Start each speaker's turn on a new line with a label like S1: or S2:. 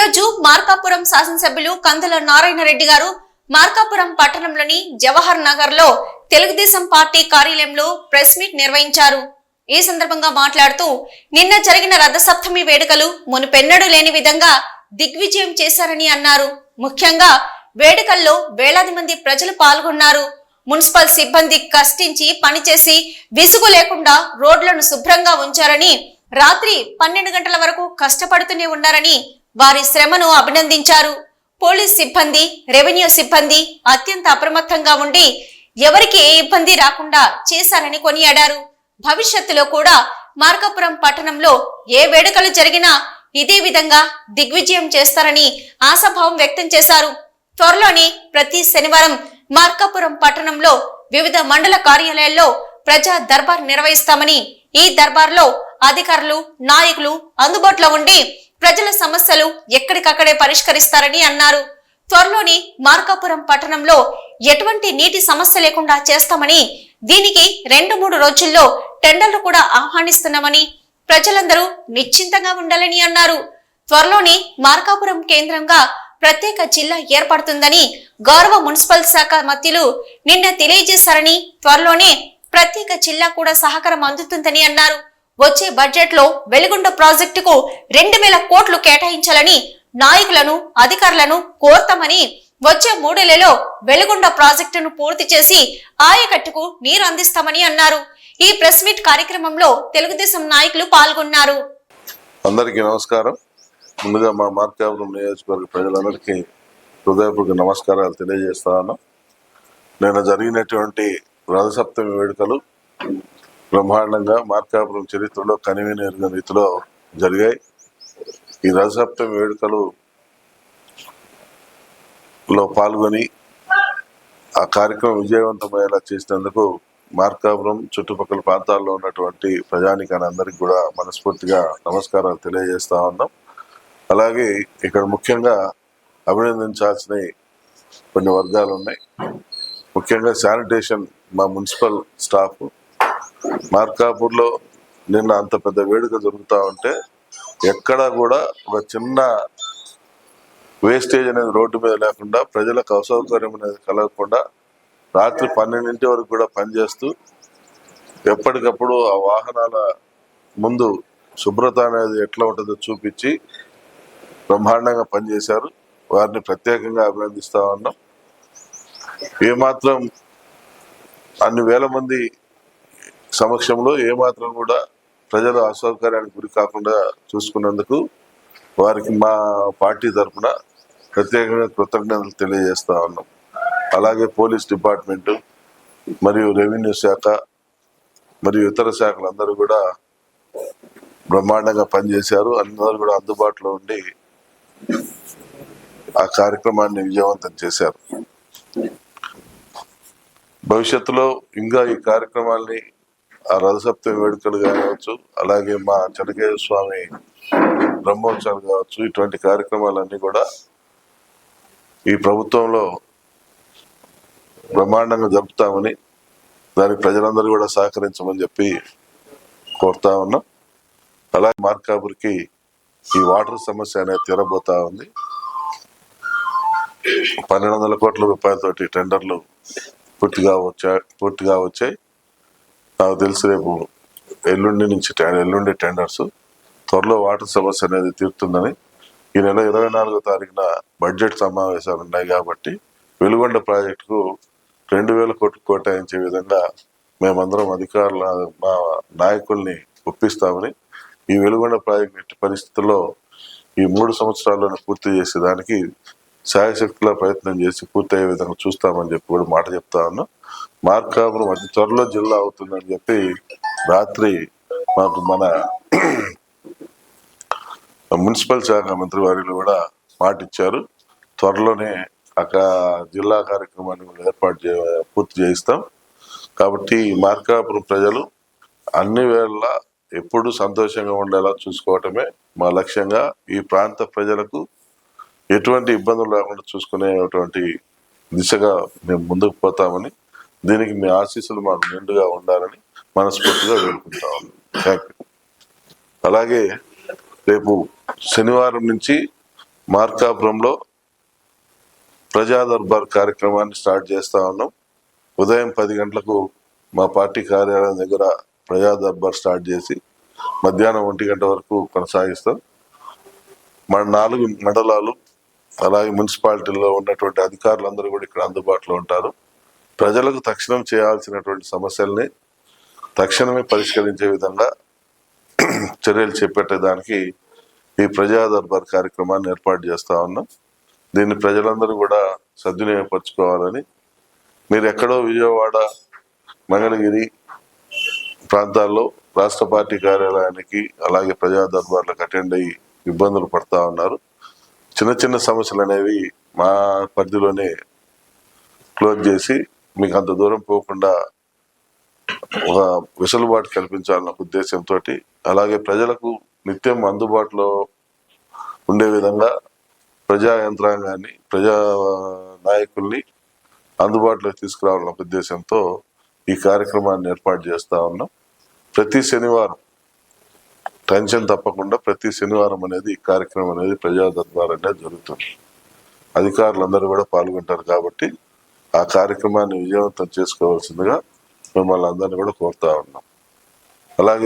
S1: రోజు మార్కాపురం శాసనసభ్యులు కందుల నారాయణ రెడ్డి గారు మార్కాపురం పట్టణంలోని జవహర్ నగర్ లో తెలుగుదేశం పార్టీ కార్యాలయంలో ప్రెస్ మీట్ నిర్వహించారు. ఈ సందర్భంగా మాట్లాడుతూ నిన్న జరిగిన రథసప్తమి వేడుకలు మునుపెన్నడూ లేని విధంగా దిగ్విజయం చేశారని అన్నారు. ముఖ్యంగా వేడుకల్లో వేలాది మంది ప్రజలు పాల్గొన్నారు. మున్సిపల్ సిబ్బంది కష్టించి పనిచేసి విసుగు లేకుండా రోడ్లను శుభ్రంగా ఉంచారని, రాత్రి 12 గంటల వరకు కష్టపడుతూనే ఉన్నారని వారి శ్రమను అభినందించారు. పోలీస్ సిబ్బంది, రెవెన్యూ సిబ్బంది అత్యంత అప్రమత్తంగా ఉండి ఎవరికి ఏ ఇబ్బంది రాకుండా చేశారని కొనియాడారు. భవిష్యత్తులో కూడా మార్కాపురం పట్టణంలో ఏ వేడుకలు జరిగినా ఇదే విధంగా దిగ్విజయం చేస్తారని ఆశాభావం వ్యక్తం చేశారు. త్వరలోనే ప్రతి శనివారం మార్కాపురం పట్టణంలో వివిధ మండల కార్యాలయాల్లో ప్రజా దర్బార్ నిర్వహిస్తామని, ఈ దర్బార్లో అధికారులు, నాయకులు అందుబాటులో ఉండి ప్రజల సమస్యలు ఎక్కడికక్కడే పరిష్కరిస్తారని అన్నారు. త్వరలోనే మార్కాపురం పట్టణంలో ఎటువంటి నీటి సమస్య లేకుండా చేస్తామని, దీనికి 2-3 రోజుల్లో టెండర్లు కూడా ఆహ్వానిస్తున్నామని, ప్రజలందరూ నిశ్చింతంగా ఉండాలని అన్నారు. త్వరలోనే మార్కాపురం కేంద్రంగా ప్రత్యేక జిల్లా ఏర్పడుతుందని గౌరవ మున్సిపల్ శాఖ మంత్రులు నిన్న తెలియజేశారని, త్వరలోనే ప్రత్యేక జిల్లా కూడా సహకారం అందుతుందని అన్నారు. వచ్చే బడ్జెట్ లో వెలుగొండ ప్రాజెక్టుకు 2000 కోట్లు కేటాయించాలని నాయకులను, అధికారులను కోరతామని, వచ్చే 3 నెలల్లో వెలుగొండ ప్రాజెక్టును పూర్తి చేసి ఆయకట్టుకు నీరు అందిస్తామని అన్నారు. ఈ ప్రెస్ మీట్ కార్యక్రమంలో తెలుగుదేశం నాయకులు పాల్గొన్నారు.
S2: అందరికీ నమస్కారం. ముందుగా మా మార్కాపురం నియోజకవర్గ ప్రజలందరికీ హృదయపూర్వక నమస్కారాలు తెలియజేస్తాను. నిన్న జరిగినటువంటి రథసప్తమి వేడుకలు బ్రహ్మాండంగా మార్కాపురం చరిత్రలో కనివిని ఎరుగని రీతిలో జరిగాయి. ఈ రథసప్తమి వేడుకలు లో పాల్గొని ఆ కార్యక్రమం విజయవంతమయ్యేలా చేసినందుకు మార్కాపురం చుట్టుపక్కల ప్రాంతాల్లో ఉన్నటువంటి ప్రజానికాన్ని అందరికీ కూడా మనస్ఫూర్తిగా నమస్కారాలు తెలియజేస్తా ఉన్నాం. అలాగే ఇక్కడ ముఖ్యంగా అభినందించాల్సిన కొన్ని వర్గాలు ఉన్నాయి. ముఖ్యంగా శానిటేషన్, మా మున్సిపల్ స్టాఫ్. మార్కాపూర్లో నిన్న అంత పెద్ద వేడుక జరుగుతూ ఉంటే ఎక్కడా కూడా ఒక చిన్న వేస్టేజ్ అనేది రోడ్డు మీద లేకుండా, ప్రజలకు అసౌకర్యం అనేది కలగకుండా రాత్రి 12 వరకు కూడా పనిచేస్తూ ఎప్పటికప్పుడు ఆ వాహనాల ముందు శుభ్రత అనేది ఎట్లా ఉంటుందో చూపించి బ్రహ్మాండంగా పనిచేశారు. వారిని ప్రత్యేకంగా అభినందిస్తా ఉన్నాం. ఏమాత్రం అన్ని వేల మంది సమక్షంలో ఏమాత్రం కూడా ప్రజలు అసౌకర్యానికి గురి కాకుండా చూసుకున్నందుకు వారికి మా పార్టీ తరఫున ప్రత్యేకంగా కృతజ్ఞతలు తెలియజేస్తా ఉన్నాం. అలాగే పోలీస్ డిపార్ట్మెంటు మరియు రెవెన్యూ శాఖ మరియు ఇతర శాఖలందరూ కూడా బ్రహ్మాండంగా పనిచేశారు. అందరూ కూడా అందుబాటులో ఉండి ఆ కార్యక్రమాన్ని విజయవంతం చేశారు. భవిష్యత్తులో ఇంకా ఈ కార్యక్రమాల్ని, ఆ రథసప్తమి వేడుకలు కావచ్చు, అలాగే మా చెనకేశ్వర స్వామి బ్రహ్మోత్సవాలు కావచ్చు, ఇటువంటి కార్యక్రమాలన్నీ కూడా ఈ ప్రభుత్వంలో బ్రహ్మాండంగా జరుపుతామని, దానికి ప్రజలందరూ కూడా సహకరించమని చెప్పి కోరుతా ఉన్నాం. అలాగే మార్కాపూర్కి ఈ వాటర్ సమస్య అనేది తీరబోతా ఉంది. 1200 కోట్ల రూపాయలతోటి టెండర్లు పూర్తిగా వచ్చాయి. నాకు తెలిసి రేపు ఎల్లుండి టెండర్స్. త్వరలో వాటర్ సమస్య అనేది తీరుతుందని, ఈ నెల 24వ తారీఖున బడ్జెట్ సమావేశాలు ఉన్నాయి కాబట్టి వెలుగొండ ప్రాజెక్టుకు 2000 కోట్లు కేటాయించే విధంగా మేమందరం అధికారుల, మా నాయకుల్ని ఒప్పిస్తామని, ఈ వెలుగొండ ప్రాజెక్టు పరిస్థితుల్లో ఈ 3 సంవత్సరాల్లోనే పూర్తి చేసేదానికి శాయశక్తిలో ప్రయత్నం చేసి పూర్తయ్యే విధంగా చూస్తామని చెప్పి కూడా మాట చెప్తా ఉన్నాం. మార్కాపురం అతి త్వరలో జిల్లా అవుతుందని చెప్పి రాత్రి మాకు మన మున్సిపల్ శాఖ మంత్రి వారిని కూడా మాట ఇచ్చారు. త్వరలోనే అక్కడ జిల్లా కార్యక్రమాన్ని కూడా పూర్తి చేయిస్తాం. కాబట్టి మార్కాపురం ప్రజలు అన్ని వేళ ఎప్పుడు సంతోషంగా ఉండేలా చూసుకోవటమే మా లక్ష్యంగా. ఈ ప్రాంత ప్రజలకు ఎటువంటి ఇబ్బందులు లేకుండా చూసుకునేటువంటి దిశగా మేము ముందుకు పోతామని, దీనికి మీ ఆశీస్సులు మాకు నిండుగా ఉండాలని మనస్ఫూర్తిగా వేడుకుంటాము. Thank you. అలాగే రేపు శనివారం నుంచి మార్కాపురంలో ప్రజా దర్బార్ కార్యక్రమాన్ని స్టార్ట్ చేస్తా ఉన్నాం. ఉదయం 10 గంటలకు మా పార్టీ కార్యాలయం దగ్గర ప్రజా దర్బార్ స్టార్ట్ చేసి మధ్యాహ్నం 1 గంట వరకు కొనసాగిస్తాం. మన 4 మండలాలు అలాగే మున్సిపాలిటీల్లో ఉన్నటువంటి అధికారులందరూ కూడా ఇక్కడ అందుబాటులో ఉంటారు. ప్రజలకు తక్షణం చేయాల్సినటువంటి సమస్యల్ని తక్షణమే పరిష్కరించే విధంగా చర్యలు చేపట్టేదానికి ఈ ప్రజా దర్బార్ కార్యక్రమాన్ని ఏర్పాటు చేస్తా ఉన్నాం. దీన్ని ప్రజలందరూ కూడా సద్వినియోగపరచుకోవాలని, మీరు ఎక్కడో విజయవాడ, మంగళగిరి ప్రాంతాల్లో రాష్ట్ర పార్టీ కార్యాలయానికి అలాగే ప్రజా దర్బార్లకు అటెండ్ అయ్యి ఇబ్బందులు పడతా ఉన్నారు. చిన్న చిన్న సమస్యలు అనేవి మా పరిధిలోనే క్లోజ్ చేసి మీకు అంత దూరం పోకుండా ఒక వెసులుబాటు కల్పించాలన్న ఉద్దేశంతో, అలాగే ప్రజలకు నిత్యం అందుబాటులో ఉండే విధంగా ప్రజా యంత్రాంగాన్ని, ప్రజా నాయకుల్ని అందుబాటులోకి తీసుకురావాలన్న ఉద్దేశంతో ఈ కార్యక్రమాన్ని ఏర్పాటు చేస్తా ఉన్నాం. ప్రతి శనివారం టెన్షన్ తప్పకుండా ప్రతి శనివారం అనేది ఈ కార్యక్రమం అనేది ప్రజా దర్బార్ అనేది జరుగుతుంది. అధికారులందరూ కూడా పాల్గొంటారు కాబట్టి ఆ కార్యక్రమాన్ని విజయవంతం చేసుకోవాల్సిందిగా మిమ్మల్ని అందరినీ కూడా కోరుతా ఉన్నాం. అలాగే